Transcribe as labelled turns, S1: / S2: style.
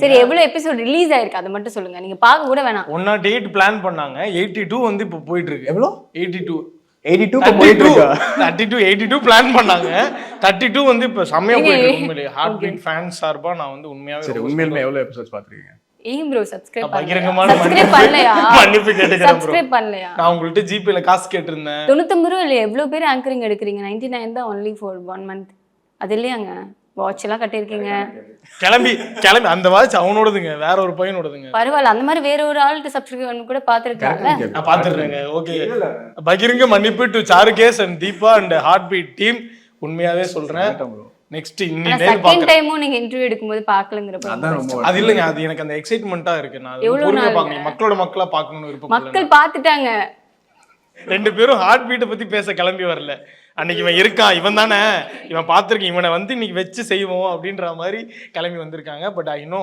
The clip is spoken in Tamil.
S1: சரி எவ்வளவு எபிசோட் ரிலீஸ் ஆயிருக்கு அதை மட்டும் சொல்லுங்க. நீங்க பார்க்க கூட வேணாம்.
S2: 108 பிளான் பண்ணாங்க. 82 வந்து இப்போ போயிட்டு இருக்கு.
S3: எவ்வளோ?
S2: 82
S3: 82
S2: பிளான் பண்ணாங்க. 32 வந்து இப்போ செம்மையா போயிட்டு இருக்கு. உண்மையிலேயே ஹார்ட் பீட் ஃபேன்ஸ் சார்பா நான் வந்து உண்மையாவே
S3: சரி உண்மையிலுமே எவ்வளவு எபிசோட்ஸ் பாத்துருக்கீங்க?
S1: ஏன் ப்ரோ சப்ஸ்கிரைப்
S2: பகிரங்கமான
S1: பண்ணலையா?
S2: மன்னிப்பு கேட்டுக்கிறேன் ப்ரோ.
S1: சப்ஸ்கிரைப் பண்ணலையா?
S2: நான் உங்கள்ட்ட ஜிபேல காசு கேட்டிருந்தேன்.
S1: 99 ரூபா இல்ல, எவ்வளவு பேர் ஆங்கரிங் எடுக்கிறீங்க? 99 தான் ஒன்லி ஃபார் 1 month. அது இல்லையாங்க, வாட்ச் எல்லாம் கட்டியிருக்கீங்க.
S2: கிளம்பி அந்த வாட்ச் அவனோடதுங்க, வேற ஒரு பையனோடதுங்க.
S1: பரவாயில்ல, அந்த மாதிரி வேற ஒரு ஆள்கிட்ட சப்ஸ்கிரைப் பண்ணி கூட பாத்துருக்காங்க.
S2: நான் பாத்துறேங்க. ஓகே, பகிரங்க மன்னிப்பு to Sarukesh and Deepa and heart beat team. உண்மையாவே சொல்றேன். நெக்ஸ்ட்
S1: செகண்ட் டைமும் நீங்க இன்டர்வியூ எடுக்கும்போது பார்க்கலங்கறப்ப
S2: அது இல்லங்க, அது எனக்கு அந்த எக்ஸைட்மென்ட்டா இருக்கு. நான் பொறுமையா பார்க்கணும், மக்களா பார்க்கணும்னு விருப்பம்.
S1: மக்கள் பார்த்துட்டாங்க.
S2: 2 பேரும் ஹார்ட் பீட்டை பத்தி பேச கிளம்பி வரல. அன்னைக்கு இவன் இருக்கான், இவன் தானே, இவன் பார்த்துருக்கேன், இவனை வந்து இன்னைக்கு வச்சு செய்வோம் அப்படின்ற மாதிரி கிளம்பி வந்திருக்காங்க. But I know